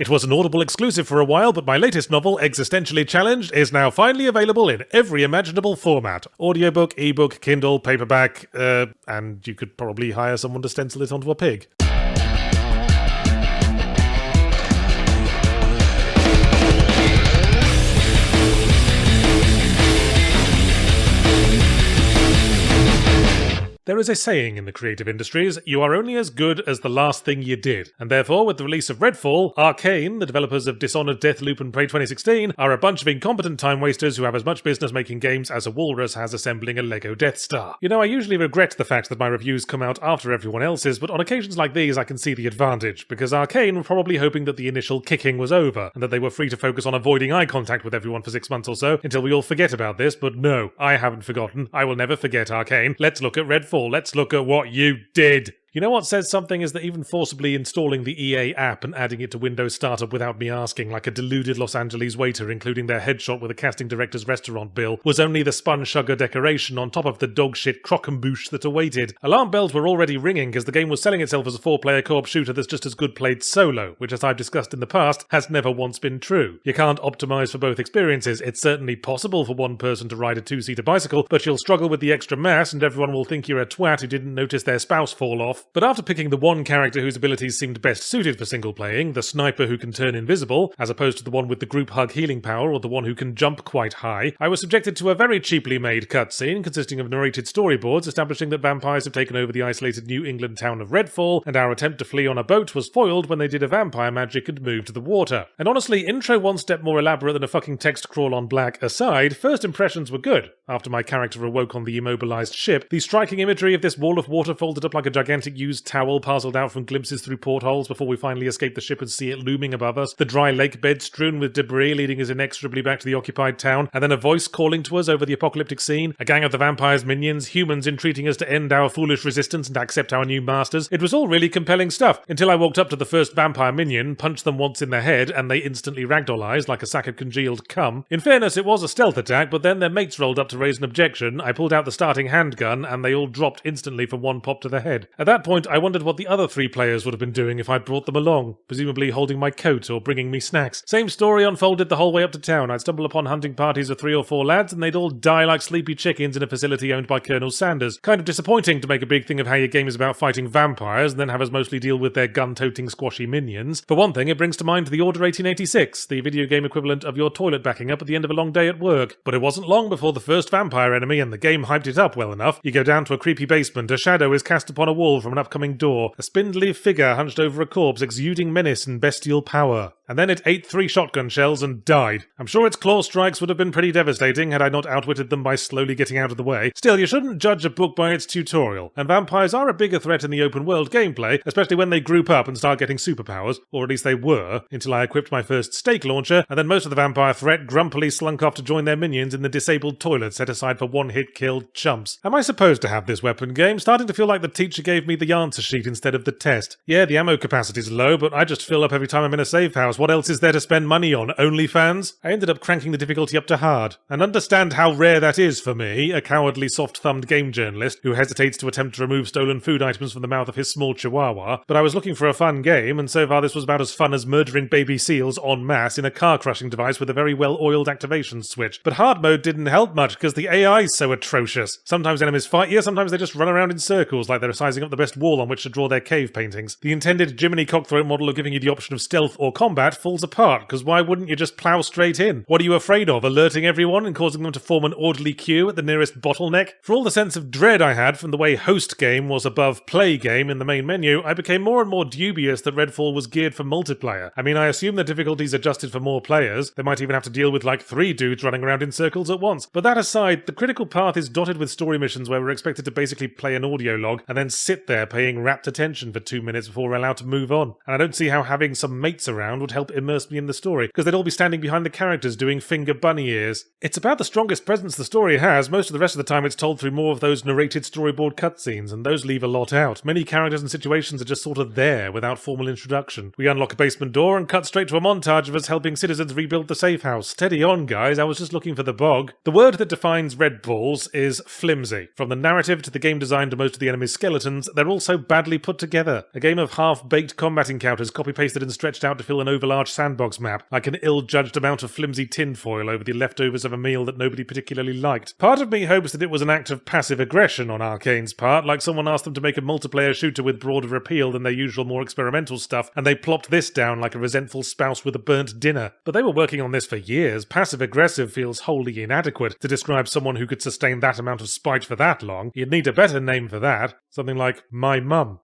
It was an Audible exclusive for a while, but my latest novel, Existentially Challenged, is now finally available in every imaginable format. Audiobook, ebook, Kindle, paperback, and you could probably hire someone to stencil it onto a pig. There is a saying in the creative industries, you are only as good as the last thing you did. And therefore, with the release of Redfall, Arcane, the developers of Dishonored, Deathloop and Prey 2016, are a bunch of incompetent time wasters who have as much business making games as a walrus has assembling a Lego Death Star. You know, I usually regret the fact that my reviews come out after everyone else's, but on occasions like these I can see the advantage, because Arcane were probably hoping that the initial kicking was over, and that they were free to focus on avoiding eye contact with everyone for 6 months or so, until we all forget about this, but no, I haven't forgotten. I will never forget Arcane. Let's look at Redfall. Let's look at what you did. You know what says something is that even forcibly installing the EA app and adding it to Windows Startup without me asking, like a deluded Los Angeles waiter including their headshot with a casting director's restaurant bill, was only the spun sugar decoration on top of the dogshit croquembouche that awaited. Alarm bells were already ringing because the game was selling itself as a 4-player co-op shooter that's just as good played solo, which, as I've discussed in the past, has never once been true. You can't optimize for both experiences. It's certainly possible for one person to ride a 2-seater bicycle, but you'll struggle with the extra mass and everyone will think you're a twat who didn't notice their spouse fall off. But after picking the one character whose abilities seemed best suited for single playing, the sniper who can turn invisible, as opposed to the one with the group hug healing power or the one who can jump quite high, I was subjected to a very cheaply made cutscene consisting of narrated storyboards establishing that vampires have taken over the isolated New England town of Redfall, and our attempt to flee on a boat was foiled when they did a vampire magic and moved the water. And honestly, intro one step more elaborate than a fucking text crawl on black aside, first impressions were good. After my character awoke on the immobilized ship, the striking imagery of this wall of water folded up like a gigantic used towel parcelled out from glimpses through portholes before we finally escape the ship and see it looming above us, the dry lake bed strewn with debris leading us inexorably back to the occupied town, and then a voice calling to us over the apocalyptic scene, a gang of the vampire's minions, humans entreating us to end our foolish resistance and accept our new masters. It was all really compelling stuff, until I walked up to the first vampire minion, punched them once in the head, and they instantly ragdollized like a sack of congealed cum. In fairness, it was a stealth attack, but then their mates rolled up to raise an objection, I pulled out the starting handgun, and they all dropped instantly from one pop to the head. At that point, I wondered what the other 3 players would have been doing if I'd brought them along, presumably holding my coat or bringing me snacks. Same story unfolded the whole way up to town. I'd stumble upon hunting parties of 3 or 4 lads, and they'd all die like sleepy chickens in a facility owned by Colonel Sanders. Kind of disappointing to make a big thing of how your game is about fighting vampires, and then have us mostly deal with their gun-toting squashy minions. For one thing, it brings to mind the Order 1886, the video game equivalent of your toilet backing up at the end of a long day at work. But it wasn't long before the first vampire enemy, and the game hyped it up well enough. You go down to a creepy basement, a shadow is cast upon a wall from an upcoming door, a spindly figure hunched over a corpse exuding menace and bestial power. And then it ate 3 shotgun shells and died. I'm sure its claw strikes would have been pretty devastating had I not outwitted them by slowly getting out of the way. Still, you shouldn't judge a book by its tutorial, and vampires are a bigger threat in the open world gameplay, especially when they group up and start getting superpowers, or at least they were, until I equipped my first stake launcher, and then most of the vampire threat grumpily slunk off to join their minions in the disabled toilet set aside for one-hit killed chumps. Am I supposed to have this weapon game? Starting to feel like the teacher gave me the answer sheet instead of the test. Yeah, the ammo capacity's low, but I just fill up every time I'm in a safe house. What else is there to spend money on? OnlyFans? I ended up cranking the difficulty up to hard. And understand how rare that is for me, a cowardly soft-thumbed game journalist who hesitates to attempt to remove stolen food items from the mouth of his small chihuahua. But I was looking for a fun game, and so far this was about as fun as murdering baby seals en masse in a car-crushing device with a very well-oiled activation switch. But hard mode didn't help much because the AI's so atrocious. Sometimes enemies fight you, sometimes they just run around in circles like they're sizing up the best wall on which to draw their cave paintings. The intended Jiminy Cockthroat model of giving you the option of stealth or combat falls apart, because why wouldn't you just plow straight in? What are you afraid of, alerting everyone and causing them to form an orderly queue at the nearest bottleneck? For all the sense of dread I had from the way host game was above play game in the main menu, I became more and more dubious that Redfall was geared for multiplayer. I mean, I assume the difficulty's adjusted for more players. They might even have to deal with like 3 dudes running around in circles at once. But that aside, the critical path is dotted with story missions where we're expected to basically play an audio log and then sit there paying rapt attention for 2 minutes before we're allowed to move on. And I don't see how having some mates around would help immerse me in the story, because they'd all be standing behind the characters doing finger bunny ears. It's about the strongest presence the story has. Most of the rest of the time it's told through more of those narrated storyboard cutscenes, and those leave a lot out. Many characters and situations are just sort of there without formal introduction. We unlock a basement door and cut straight to a montage of us helping citizens rebuild the safe house. Steady on, guys, I was just looking for the bog. The word that defines Redfall is flimsy. From the narrative to the game design to most of the enemy's skeletons, they're all so badly put together. A game of half-baked combat encounters copy-pasted and stretched out to fill an over-large sandbox map, like an ill-judged amount of flimsy tinfoil over the leftovers of a meal that nobody particularly liked. Part of me hopes that it was an act of passive aggression on Arcane's part, like someone asked them to make a multiplayer shooter with broader appeal than their usual more experimental stuff, and they plopped this down like a resentful spouse with a burnt dinner. But they were working on this for years. Passive-aggressive feels wholly inadequate to describe someone who could sustain that amount of spite for that long. You'd need a better name for that. Something like My Mum.